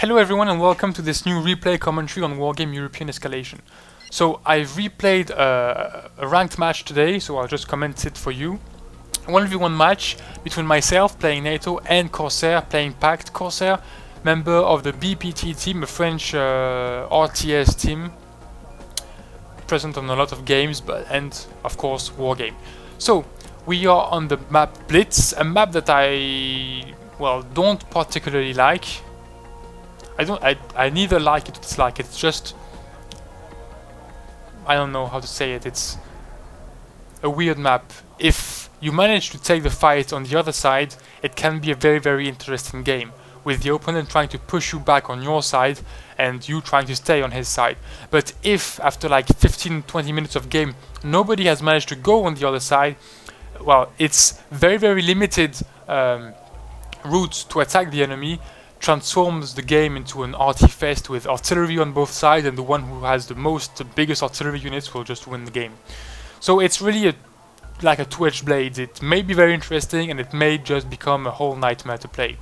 Hello everyone and welcome to this new replay commentary on Wargame European Escalation. So I've replayed a ranked match today, so I'll just comment it for you. A 1v1 match between myself playing NATO and Corsair playing PACT. Corsair, member of the BPT team, a French RTS team, present on a lot of games, and of course Wargame. So we are on the map Blitz, a map that I don't particularly like. I neither like it or dislike it. It's just, I don't know how to say it. It's a weird map. If you manage to take the fight on the other side, it can be a very interesting game, with the opponent trying to push you back on your side and you trying to stay on his side. But if after like 15-20 minutes of game nobody has managed to go on the other side, well, it's very limited routes to attack the enemy transforms the game into an arty fest with artillery on both sides, and the one who has the biggest artillery units will just win the game. So it's really like a two-edged blade. It may be very interesting and it may just become a whole nightmare to play.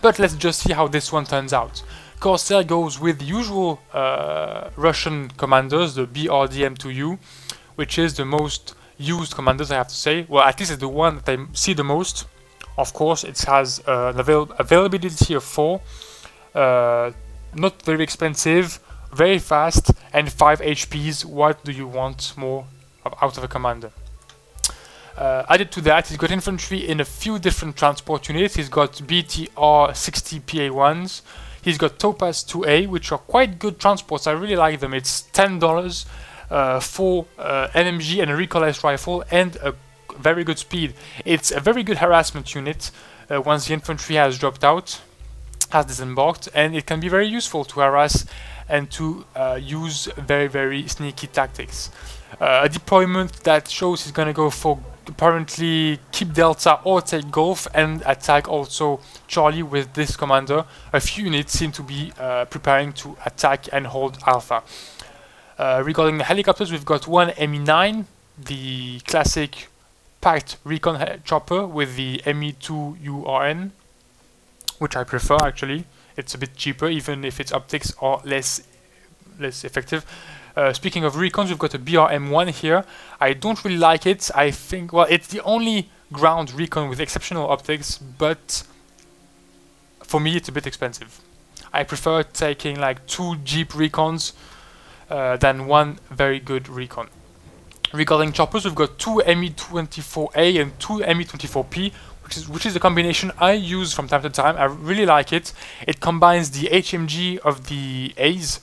But let's just see how this one turns out. Corsair goes with the usual Russian commanders, the BRDM2U, which is the most used commanders, I have to say. Well, at least it's the one that I see the most. Of course, it has an availability of 4, not very expensive, very fast, and 5 HPs. What do you want more out of a commander? Added to that, he's got infantry in a few different transport units. He's got BTR 60 PA1s. He's got Topaz 2A, which are quite good transports. I really like them. It's $10 for NMG and a recoilless rifle and a very good speed. It's a very good harassment unit once the infantry has dropped out, has disembarked, and it can be very useful to harass and to use very sneaky tactics. A deployment that shows he's gonna go for apparently keep Delta or take Golf and attack also Charlie with this commander. A few units seem to be preparing to attack and hold Alpha. Regarding the helicopters, we've got one ME9, the classic PACT recon chopper with the ME2URN, which I prefer actually. It's a bit cheaper, even if its optics are less effective. Speaking of recons, we've got a BRM1 here. I don't really like it. I think, well, it's the only ground recon with exceptional optics, but for me it's a bit expensive. I prefer taking like 2 Jeep recons than one very good recon. Regarding choppers, we've got 2 ME24A and 2 ME24P, which is a combination I use from time to time. I really like it. It combines the HMG of the A's,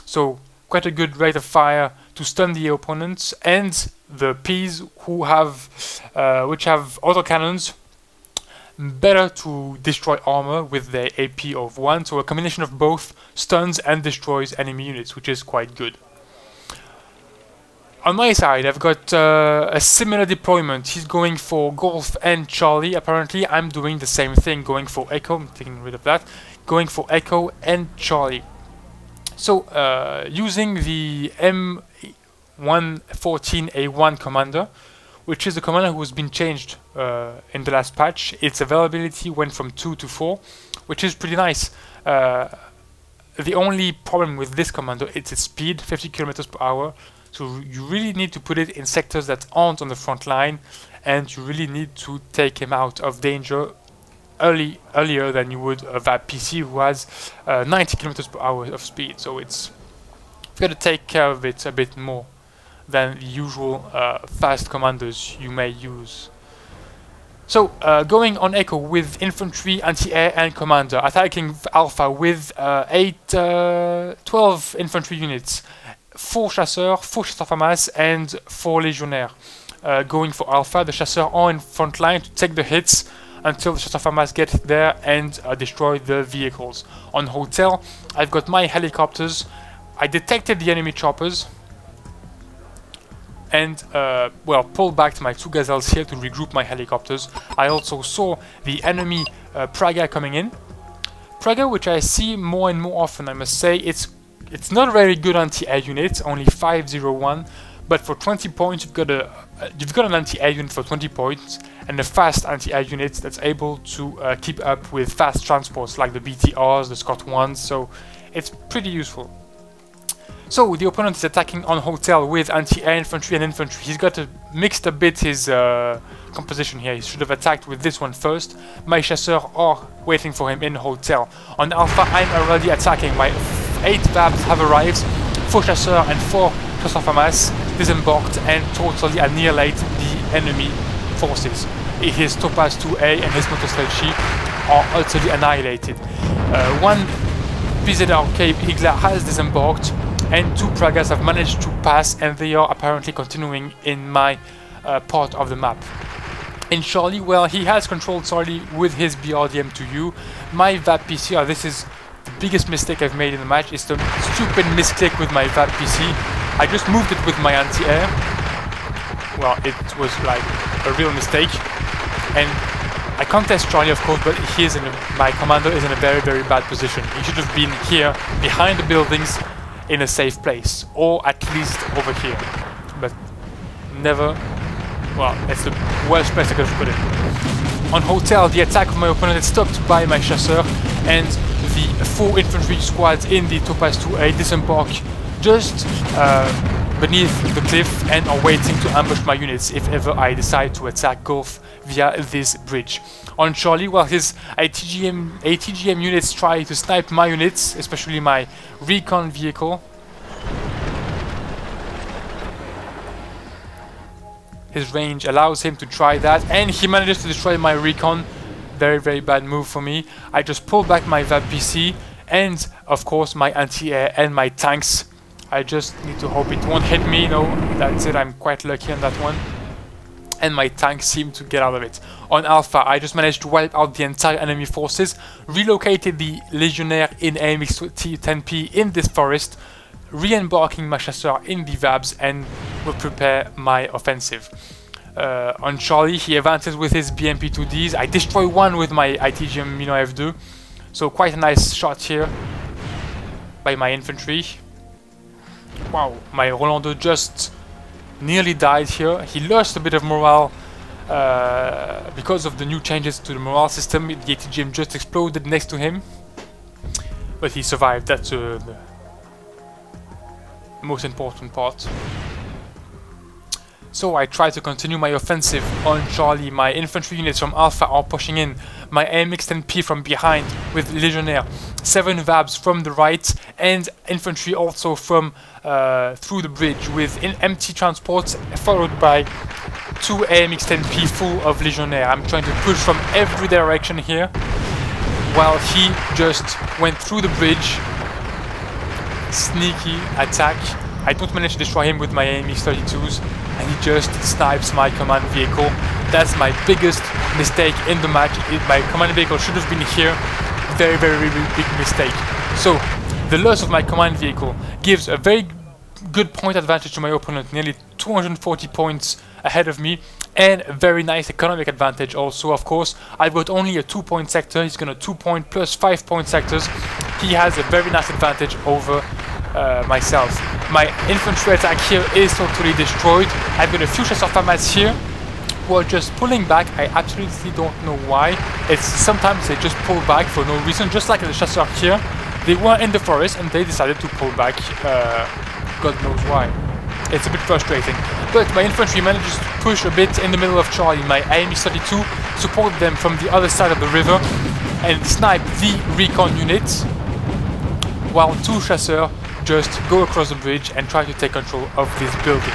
so quite a good rate of fire to stun the opponents, and the P's who have which have autocannons, better to destroy armor with their AP of 1. So a combination of both stuns and destroys enemy units, which is quite good. On my side, I've got a similar deployment. He's going for Golf and Charlie. Apparently, I'm doing the same thing, going for Echo. I'm taking rid of that. Going for Echo and Charlie. So, using the M114A1 commander, which is the commander who's been changed in the last patch. Its availability went from 2 to 4, which is pretty nice. The only problem with this commander is its speed, 50 km per hour. So you really need to put it in sectors that aren't on the front line, and you really need to take him out of danger earlier than you would of that PC who has 90 km per hour of speed. So you've got to take care of it a bit more than the usual fast commanders you may use. So going on Echo with infantry, anti-air and commander, attacking Alpha with 12 infantry units. 4 chasseurs, 4 chasseurs FAMAS, and 4 légionnaires. Going for Alpha, the chasseurs are in front line to take the hits until the chasseurs FAMAS get there and destroy the vehicles. On Hotel, I've got my helicopters. I detected the enemy choppers and pulled back my 2 Gazelles here to regroup my helicopters. I also saw the enemy Praga coming in. Praga, which I see more and more often, I must say. It's not a very good anti-air unit, only 501, But for 20 points, you've got an anti-air unit for 20 points, and a fast anti-air unit that's able to keep up with fast transports like the BTRs, the Scott 1s, so it's pretty useful. So the opponent is attacking on hotel with anti-air infantry and infantry. He's got to mix a bit his composition here. He should have attacked with this one first. My chasseurs are waiting for him in hotel. On Alpha, I'm already attacking. My 8 VABs have arrived. 4 chasseurs and 4 chasseurs FAMAS disembarked and totally annihilate the enemy forces. His Topaz 2A and his Motostrelchi are utterly annihilated. One PZRK Igla has disembarked, and 2 Pragas have managed to pass, and they are apparently continuing in my part of the map. In Charlie, well, he has controlled Charlie with his BRDM2U. My VAP PC, this is the biggest mistake I've made in the match, is the stupid misclick with my VAP PC. I just moved it with my anti-air. Well, it was like a real mistake. And I can't test Charlie, of course, but my commander is in a very, very bad position. He should have been here, behind the buildings, in a safe place, or at least over here. But never. Well, it's the worst place I could have put it. On hotel, the attack of my opponent is stopped by my chasseur, and the 4 infantry squads in the Topaz 2A disembark just beneath the cliff and are waiting to ambush my units if ever I decide to attack Gulf via this bridge. On Charlie, well, his ATGM units try to snipe my units, especially my recon vehicle. His range allows him to try that, and he manages to destroy my recon. Very, very bad move for me. I just pull back my VAP PC and, of course, my anti-air and my tanks. I just need to hope it won't hit me. No, that's it. I'm quite lucky on that one. And my tanks seem to get out of it. On Alpha, I just managed to wipe out the entire enemy forces, relocated the Legionnaire in AMX-10P in this forest, re-embarking my chasseur in the VABs, and will prepare my offensive. On Charlie, he advances with his BMP-2Ds. I destroy one with my ITGM Mino F2, so quite a nice shot here by my infantry. Wow, my Rolando just nearly died here. He lost a bit of morale because of the new changes to the morale system. The ATGM just exploded next to him, but he survived. That's the most important part. So I try to continue my offensive on Charlie. My infantry units from Alpha are pushing in. My AMX-10P from behind with Legionnaire. 7 VABs from the right, and infantry also from through the bridge with empty transports, followed by 2 AMX-10P full of Legionnaire. I'm trying to push from every direction here, while he just went through the bridge. Sneaky attack. I don't manage to destroy him with my AMX-32s, and he just snipes my command vehicle. That's my biggest mistake in the match. My command vehicle should have been here. Very, very, very big mistake. So the loss of my command vehicle gives a very good point advantage to my opponent, nearly 240 points ahead of me, and a very nice economic advantage also. Of course, I've got only a 2-point sector. He's got a 2-point plus 5-point sectors. He has a very nice advantage over myself. My infantry attack here is totally destroyed. I've got a few chasseurs FAMAS here who are just pulling back. I absolutely don't know why. It's sometimes they just pull back for no reason, just like the chasseurs here. They were in the forest and they decided to pull back. God knows why. It's a bit frustrating. But my infantry manages to push a bit in the middle of Charlie. My AMX-32 support them from the other side of the river and snipe the recon units, while 2 chasseurs just go across the bridge and try to take control of this building.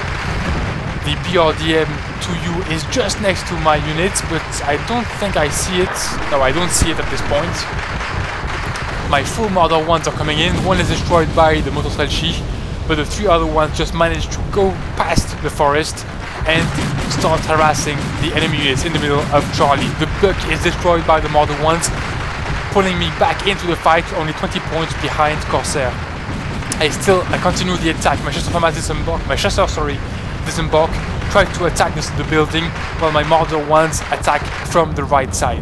The BRDM2U is just next to my units, but I don't think I see it. No, I don't see it at this point. My full Marder 1s are coming in. One is destroyed by the Motostrelchi, but the 3 other ones just managed to go past the forest and start harassing the enemy units in the middle of Charlie. The Buck is destroyed by the Marder 1s, pulling me back into the fight, only 20 points behind Corsair. I continue the attack. My chasseurs FAMAS disembark. My chasseurs, disembark, try to attack the building, while my Marder 1s attack from the right side.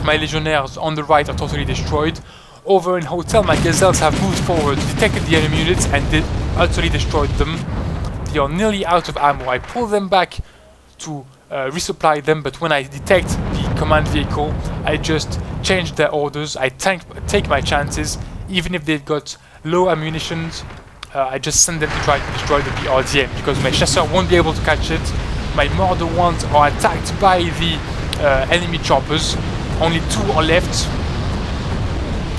My Legionnaires on the right are totally destroyed. Over in Hotel, my Gazelles have moved forward, detected the enemy units, and utterly destroyed them. they are nearly out of ammo. I pull them back to resupply them, but when I detect the command vehicle, I just change their orders. I take my chances, even if they've got low ammunition. I just send them to try to destroy the BRDM, because my chasseur won't be able to catch it. My Marder ones are attacked by the enemy choppers. Only 2 are left.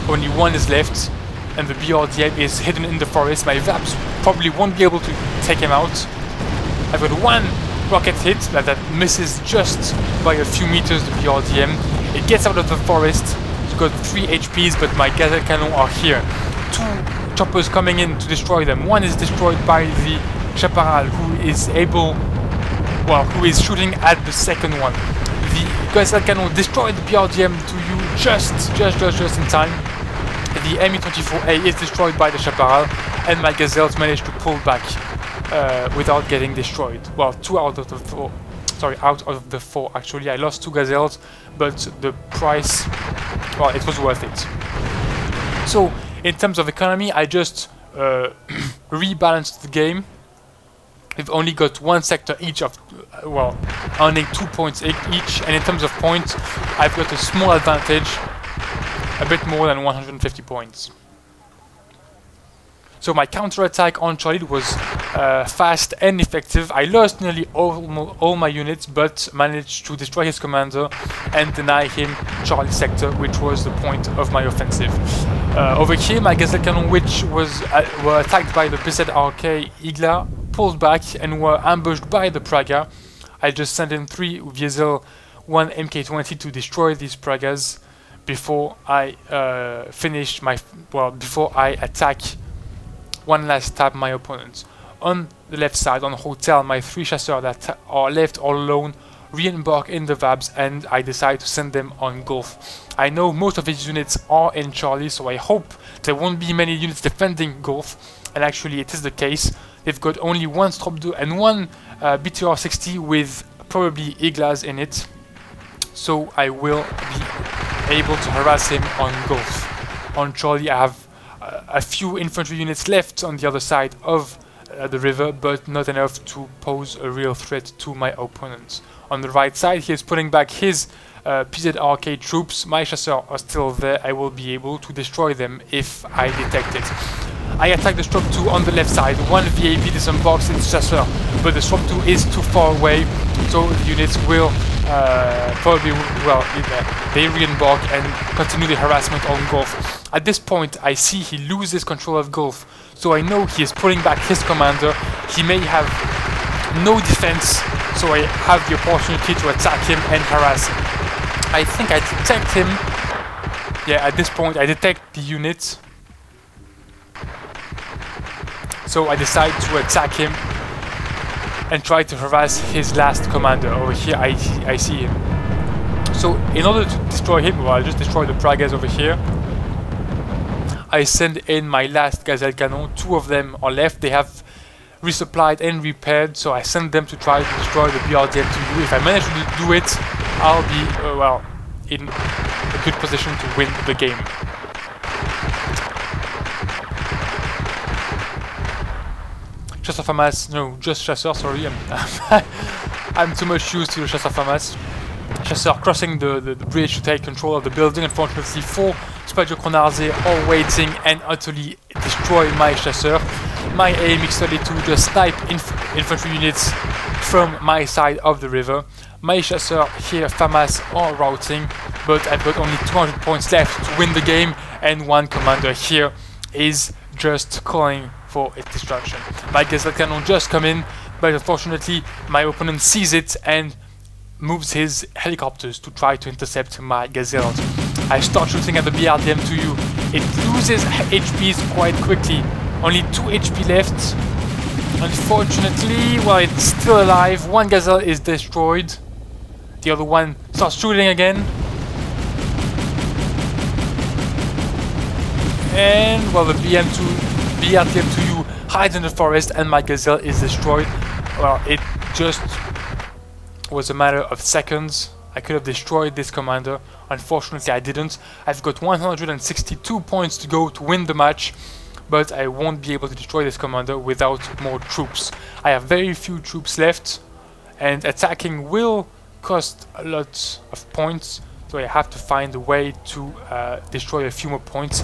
Only 1 is left, and the BRDM is hidden in the forest. My VAPs probably won't be able to take him out. I've got 1 rocket hit that misses just by a few meters the BRDM. It gets out of the forest. It's got 3 HPs, but my Gazelle cannon are here. 2 choppers coming in to destroy them. 1 is destroyed by the Chaparral, who is shooting at the second one. The Gazelle cannon destroyed the BRDM to you just in time. The Mi-24A is destroyed by the Chaparral, and my Gazelles managed to pull back without getting destroyed. Well, 2 out of the 4. Sorry, out of the 4. Actually, I lost 2 Gazelles, but the price, well, it was worth it. So, in terms of economy, I just rebalanced the game. We've only got 1 sector each of, well, earning 2 points each, and in terms of points, I've got a small advantage, a bit more than 150 points. So my counterattack on Charlie was fast and effective. I lost nearly all my units, but managed to destroy his commander and deny him Charlie sector, which was the point of my offensive. Over here, my Gazelle cannon, which were attacked by the Blitz RK Igla, pulled back and were ambushed by the Praga. I just sent in 3 Wiesel 1 MK20 to destroy these Pragas before I before I attack one last time my opponents. On the left side, on Hotel, my 3 chasseurs that are left all alone re-embark in the VABs, and I decide to send them on Gulf. I know most of these units are in Charlie, so I hope there won't be many units defending Gulf, and actually it is the case. They've got only 1 Stropdo and 1 BTR-60 with probably Iglas in it, so I will be able to harass him on Gulf. On Charlie, I have a few infantry units left on the other side of the river, but not enough to pose a real threat to my opponents. On the right side, he is putting back his PZRK troops. My chasseurs are still there. I will be able to destroy them if I detect it. I attack the Stroke 2 on the left side. 1 VAP disembarks its chasseur, but the Stroke 2 is too far away, so the units will probably, they re-embark and continue the harassment on Gulf. At this point, I see he loses control of Gulf, so I know he is pulling back his commander. He may have no defense, so I have the opportunity to attack him and harass him. I think I detect him. Yeah, at this point I detect the unit, so I decide to attack him and try to harass his last commander. Over here I see him. So in order to destroy him, well, I'll just destroy the Pragas over here. I send in my last Gazelle cannon. 2 of them are left. They have resupplied and repaired, so I send them to try to destroy the BRDM-2U. If I manage to do it, I'll be in a good position to win the game. Chasseur FAMAS, no, just Chasseur, sorry, I'm too much used to the Chasseur FAMAS. Chasseur crossing the bridge to take control of the building. Unfortunately, 4 Spider Chronarze are waiting and utterly destroy my Chasseur. My aim is to just snipe infantry units from my side of the river. My Chasseur here, FAMAS, are routing, but I've got only 200 points left to win the game, and 1 commander here is just calling for its destruction. My Gazelle cannon just come in, but unfortunately my opponent sees it and moves his helicopters to try to intercept my Gazelles. I start shooting at the BRDM-2U. It loses HPs quite quickly. Only 2 HP left. Unfortunately, well, it's still alive. 1 Gazelle is destroyed. The other one starts shooting again. And, well, the BRDM-2U hides in the forest and my Gazelle is destroyed. Well, it just was a matter of seconds. I could have destroyed this commander. Unfortunately, I didn't. I've got 162 points to go to win the match, but I won't be able to destroy this commander without more troops. I have very few troops left, and attacking will cost a lot of points, so I have to find a way to destroy a few more points,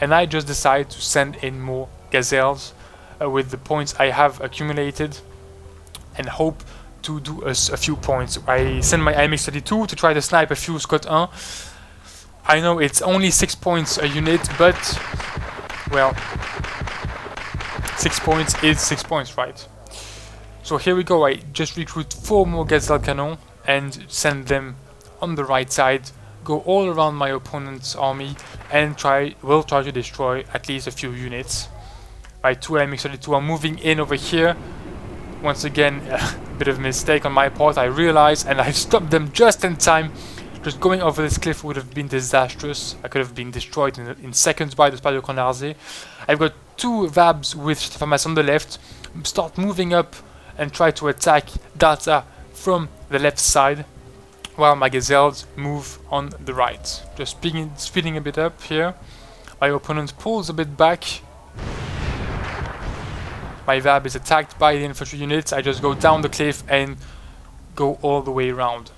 and I just decided to send in more gazelles with the points I have accumulated, and hope to do a few points. I send my AMX-32 to try to snipe a few Scott 1. I know it's only 6 points a unit, but well, 6 points is 6 points, right? So here we go. I just recruit 4 more Gazelle Cannon and send them on the right side, go all around my opponent's army, and will try to destroy at least a few units. My 2 AMX-32 are moving in over here. Once again, a bit of a mistake on my part, I realize, and I stopped them just in time. Just going over this cliff would have been disastrous. I could have been destroyed in seconds by the Spider Conarze. I've got 2 Vabs with Stephamas on the left. Start moving up and try to attack Data from the left side, while my Gazelles move on the right. Just speeding a bit up here. My opponent pulls a bit back. My Vab is attacked by the infantry units. I just go down the cliff and go all the way around.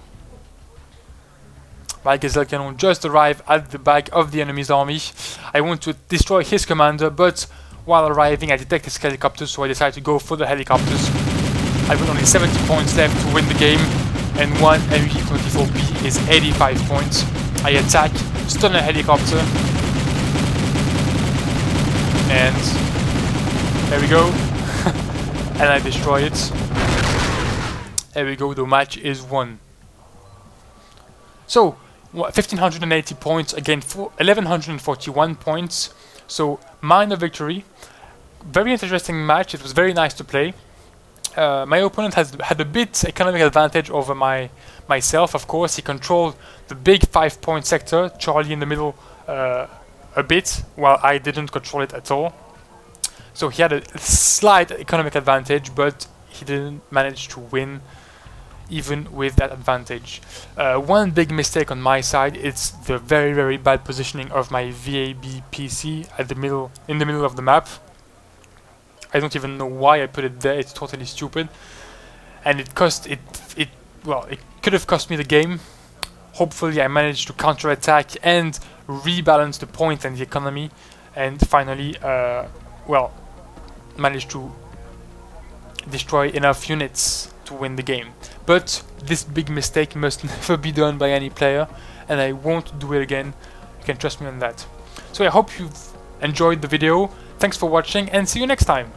My Gazelle Cannon just arrived at the back of the enemy's army. I want to destroy his commander, but while arriving I detect his helicopters, so I decide to go for the helicopters. I've got only 70 points left to win the game, and one MG-24B is 85 points. I attack, stun a helicopter, and there we go. And I destroy it. There we go, the match is won. So, 1580 points against 1141 points. So, minor victory. Very interesting match, it was very nice to play. My opponent had a bit economic advantage over myself, of course. He controlled the big 5-point sector, Charlie in the middle a bit, while I didn't control it at all. So he had a slight economic advantage, but he didn't manage to win even with that advantage. One big mistake on my side, it's the very, very bad positioning of my VAB PC in the middle of the map. I don't even know why I put it there, it's totally stupid. And it could have cost me the game. Hopefully I managed to counter-attack and rebalance the point and the economy, and finally, well, managed to destroy enough units to win the game. But this big mistake must never be done by any player, and I won't do it again. You can trust me on that. So I hope you've enjoyed the video. Thanks for watching, and see you next time.